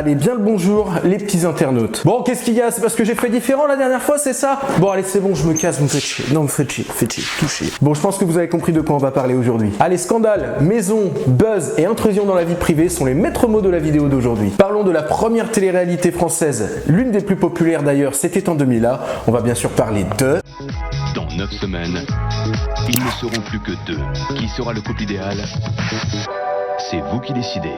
Allez, bien le bonjour les petits internautes. Bon, qu'est-ce qu'il y a? C'est parce que j'ai fait différent la dernière fois, c'est ça? Bon, allez, c'est bon, je me casse, vous me faites chier. Non, vous me faites chier, touchez. Bon, je pense que vous avez compris de quoi on va parler aujourd'hui. Allez, scandale, maison, buzz et intrusion dans la vie privée sont les maîtres mots de la vidéo d'aujourd'hui. Parlons de la première télé-réalité française, l'une des plus populaires d'ailleurs, c'était en 2001. On va bien sûr parler de... Dans 9 semaines, ils ne seront plus que 2. Qui sera le couple idéal? C'est vous qui décidez.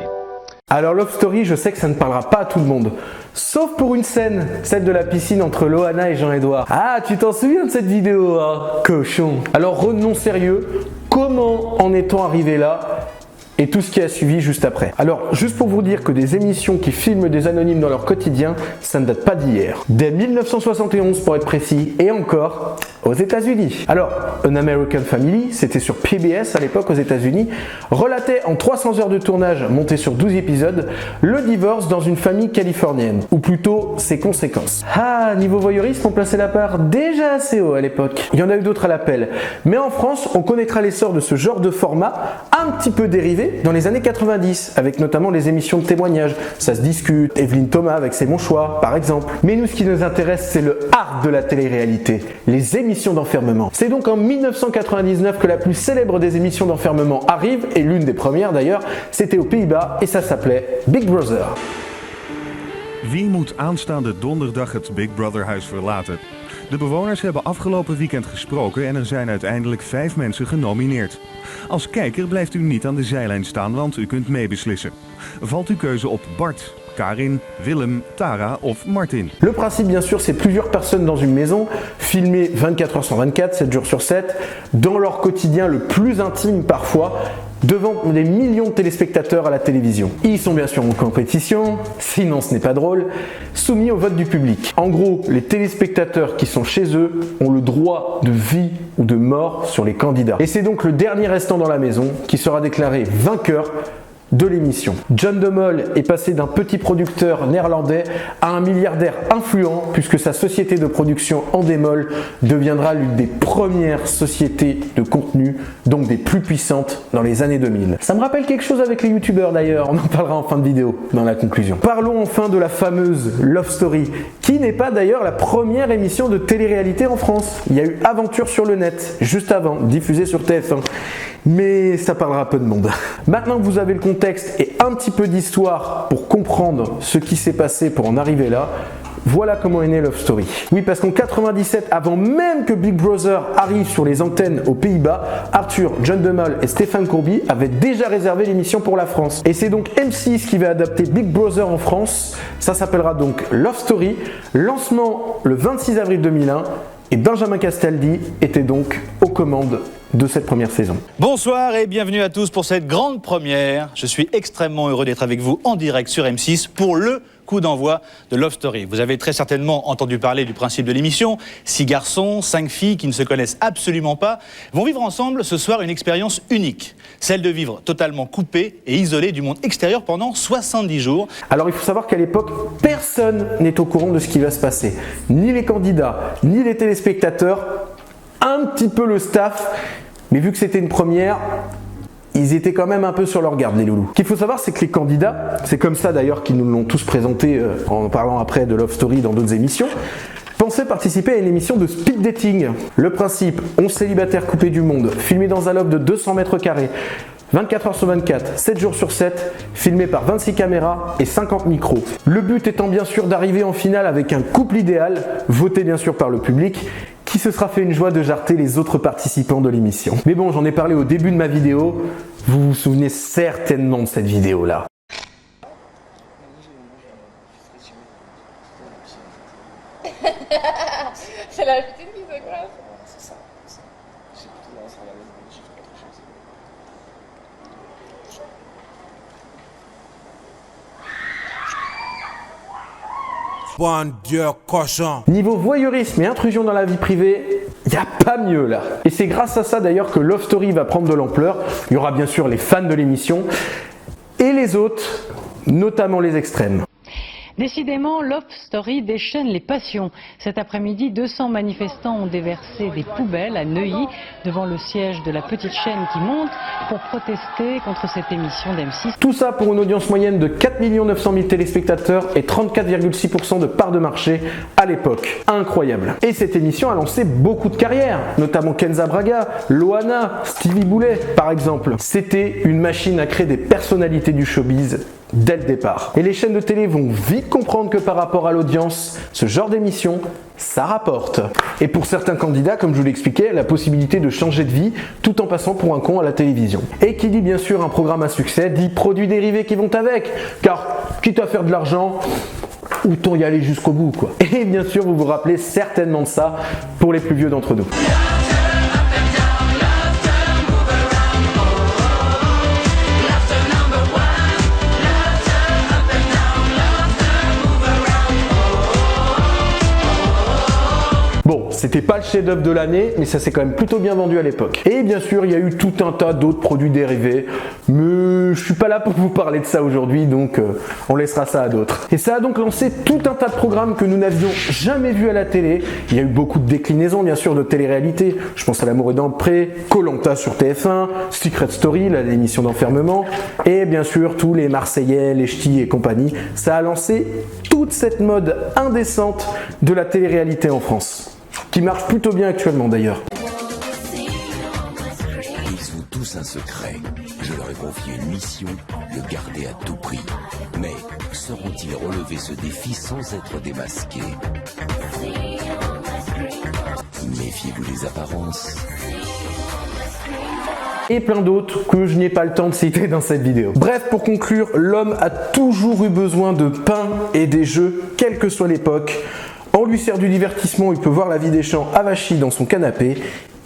Alors Love Story, je sais que ça ne parlera pas à tout le monde, sauf pour une scène, celle de la piscine entre Loana et Jean-Edouard. Ah, tu t'en souviens de cette vidéo, hein? Cochon. Alors revenons sérieux, comment en est-on arrivé là? Et tout ce qui a suivi juste après. Alors, juste pour vous dire que des émissions qui filment des anonymes dans leur quotidien, ça ne date pas d'hier. Dès 1971 pour être précis, et encore aux États-Unis. Alors, An American Family, c'était sur PBS à l'époque aux États-Unis, relatait en 300 heures de tournage, monté sur 12 épisodes, le divorce dans une famille californienne, ou plutôt ses conséquences. Ah, niveau voyeurisme, on plaçait la part déjà assez haut à l'époque. Il y en a eu d'autres à l'appel. Mais en France, on connaîtra l'essor de ce genre de format un petit peu dérivé dans les années 90, avec notamment les émissions de témoignages. Ça se discute, Evelyne Thomas avec C'est mon choix, par exemple. Mais nous, ce qui nous intéresse, c'est le art de la télé-réalité, les émissions d'enfermement. C'est donc en 1999 que la plus célèbre des émissions d'enfermement arrive, et l'une des premières d'ailleurs, c'était aux Pays-Bas, et ça s'appelait Big Brother. Wie moet aanstaande donderdag het Big Brother huis verlaten? De bewoners hebben afgelopen weekend gesproken en er zijn uiteindelijk 5 mensen genomineerd. Als kijker blijft u niet aan de zijlijn staan, want u kunt meebeslissen. Valt uw keuze op Bart, Karin, Willem, Tara of Martin? Le principe, bien sûr, c'est plusieurs personnes dans une maison, filmées 24 heures sur 24, 7 jours sur 7, dans leur quotidien le plus intime parfois, devant des millions de téléspectateurs à la télévision. Ils sont bien sûr en compétition, sinon ce n'est pas drôle, soumis au vote du public. En gros, les téléspectateurs qui sont chez eux ont le droit de vie ou de mort sur les candidats. Et c'est donc le dernier restant dans la maison qui sera déclaré vainqueur de l'émission. John de Mol est passé d'un petit producteur néerlandais à un milliardaire influent puisque sa société de production Endemol deviendra l'une des premières sociétés de contenu, donc des plus puissantes dans les années 2000. Ça me rappelle quelque chose avec les youtubeurs d'ailleurs, on en parlera en fin de vidéo dans la conclusion. Parlons enfin de la fameuse Love Story, qui n'est pas d'ailleurs la première émission de télé-réalité en France. Il y a eu Aventure sur le net, juste avant, diffusée sur TF1. Mais ça parlera peu de monde. Maintenant que vous avez le contexte et un petit peu d'histoire pour comprendre ce qui s'est passé pour en arriver là, voilà comment est née Love Story. Oui, parce qu'en 97, avant même que Big Brother arrive sur les antennes aux Pays-Bas, Arthur, John de Mol et Stéphane Courby avaient déjà réservé l'émission pour la France. Et c'est donc M6 qui va adapter Big Brother en France. Ça s'appellera donc Love Story. Lancement le 26 avril 2001. Et Benjamin Castaldi était donc aux commandes de cette première saison. Bonsoir et bienvenue à tous pour cette grande première. Je suis extrêmement heureux d'être avec vous en direct sur M6 pour le coup d'envoi de Love Story. Vous avez très certainement entendu parler du principe de l'émission. 6 garçons, 5 filles qui ne se connaissent absolument pas vont vivre ensemble ce soir une expérience unique. Celle de vivre totalement coupé et isolé du monde extérieur pendant 70 jours. Alors il faut savoir qu'à l'époque, personne n'est au courant de ce qui va se passer. Ni les candidats, ni les téléspectateurs, un petit peu le staff. Mais vu que c'était une première, ils étaient quand même un peu sur leur garde, les loulous. Ce qu'il faut savoir, c'est que les candidats, c'est comme ça d'ailleurs qu'ils nous l'ont tous présenté en parlant après de Love Story dans d'autres émissions, pensaient participer à une émission de speed dating. Le principe, 11 célibataires coupés du monde, filmés dans un loft de 200 mètres carrés, 24 heures sur 24, 7 jours sur 7, filmé par 26 caméras et 50 micros. Le but étant bien sûr d'arriver en finale avec un couple idéal, voté bien sûr par le public, qui se sera fait une joie de jarter les autres participants de l'émission. Mais bon, j'en ai parlé au début de ma vidéo, vous vous souvenez certainement de cette vidéo-là. C'est la petite qui se gratte. C'est ça. J'ai plutôt tendance à regarder des chiffres qu'autre chose. Bon Dieu, cochon. Niveau voyeurisme et intrusion dans la vie privée, il n'y a pas mieux là. Et c'est grâce à ça d'ailleurs que Love Story va prendre de l'ampleur. Il y aura bien sûr les fans de l'émission et les autres, notamment les extrêmes. Décidément, Love Story déchaîne les passions. Cet après-midi, 200 manifestants ont déversé des poubelles à Neuilly devant le siège de la petite chaîne qui monte pour protester contre cette émission d'M6. Tout ça pour une audience moyenne de 4 900 000 téléspectateurs et 34,6% de part de marché à l'époque. Incroyable. Et cette émission a lancé beaucoup de carrières, notamment Kenza Braga, Loana, Stevie Boulet par exemple. C'était une machine à créer des personnalités du showbiz dès le départ. Et les chaînes de télé vont vite comprendre que par rapport à l'audience, ce genre d'émission, ça rapporte. Et pour certains candidats, comme je vous l'expliquais, la possibilité de changer de vie tout en passant pour un con à la télévision. Et qui dit bien sûr un programme à succès, dit produits dérivés qui vont avec. Car quitte à faire de l'argent, autant y aller jusqu'au bout quoi. Et bien sûr, vous vous rappelez certainement de ça pour les plus vieux d'entre nous. Bon, c'était pas le chef-d'œuvre de l'année, mais ça s'est quand même plutôt bien vendu à l'époque. Et bien sûr, il y a eu tout un tas d'autres produits dérivés, mais je suis pas là pour vous parler de ça aujourd'hui, donc on laissera ça à d'autres. Et ça a donc lancé tout un tas de programmes que nous n'avions jamais vus à la télé. Il y a eu beaucoup de déclinaisons, bien sûr, de télé-réalité. Je pense à L'amour est dans le pré, Koh-Lanta sur TF1, Secret Story, l'émission d'enfermement, et bien sûr tous les Marseillais, les Ch'tis et compagnie. Ça a lancé toute cette mode indécente de la télé-réalité en France, qui marche plutôt bien actuellement d'ailleurs. Ils ont tous un secret. Je leur ai confié une mission, le garder à tout prix. Mais sauront-ils relever ce défi sans être démasqués? Méfiez-vous des apparences. Et plein d'autres que je n'ai pas le temps de citer dans cette vidéo. Bref, pour conclure, l'homme a toujours eu besoin de pain et des jeux, quelle que soit l'époque. On lui sert du divertissement, il peut voir la vie des champs avachie dans son canapé,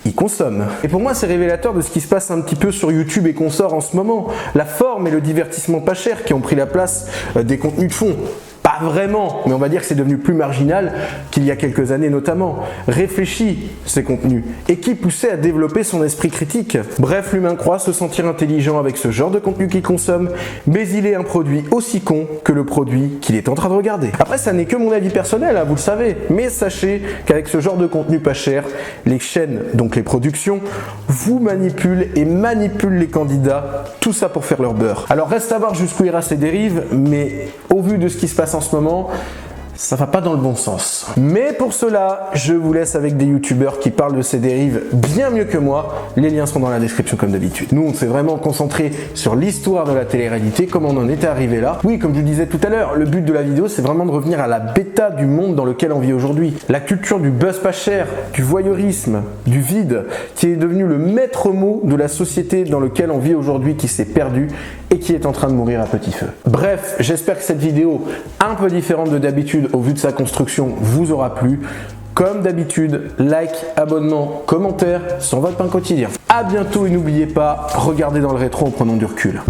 il consomme. Et pour moi, c'est révélateur de ce qui se passe un petit peu sur YouTube et consorts en ce moment. La forme et le divertissement pas cher qui ont pris la place des contenus de fond. Pas vraiment, mais on va dire que c'est devenu plus marginal qu'il y a quelques années notamment. Réfléchis ces contenus et qui poussait à développer son esprit critique. Bref, l'humain croit se sentir intelligent avec ce genre de contenu qu'il consomme, mais il est un produit aussi con que le produit qu'il est en train de regarder. Après, ça n'est que mon avis personnel, hein, vous le savez, mais sachez qu'avec ce genre de contenu pas cher, les chaînes, donc les productions, vous manipulent et manipulent les candidats, tout ça pour faire leur beurre. Alors reste à voir jusqu'où ira ces dérives, mais au vu de ce qui se passe en ce moment, ça va pas dans le bon sens. Mais pour cela, je vous laisse avec des youtubeurs qui parlent de ces dérives bien mieux que moi. Les liens sont dans la description comme d'habitude. Nous, on s'est vraiment concentré sur l'histoire de la télé-réalité, comment on en était arrivé là. Oui, comme je vous disais tout à l'heure, le but de la vidéo, c'est vraiment de revenir à la bêta du monde dans lequel on vit aujourd'hui. La culture du buzz pas cher, du voyeurisme, du vide, qui est devenu le maître mot de la société dans lequel on vit aujourd'hui, qui s'est perdu et qui est en train de mourir à petit feu. Bref, j'espère que cette vidéo, un peu différente de d'habitude au vu de sa construction, vous aura plu. Comme d'habitude, like, abonnement, commentaire, sans votre pain quotidien. A bientôt et n'oubliez pas, regardez dans le rétro en prenant du recul.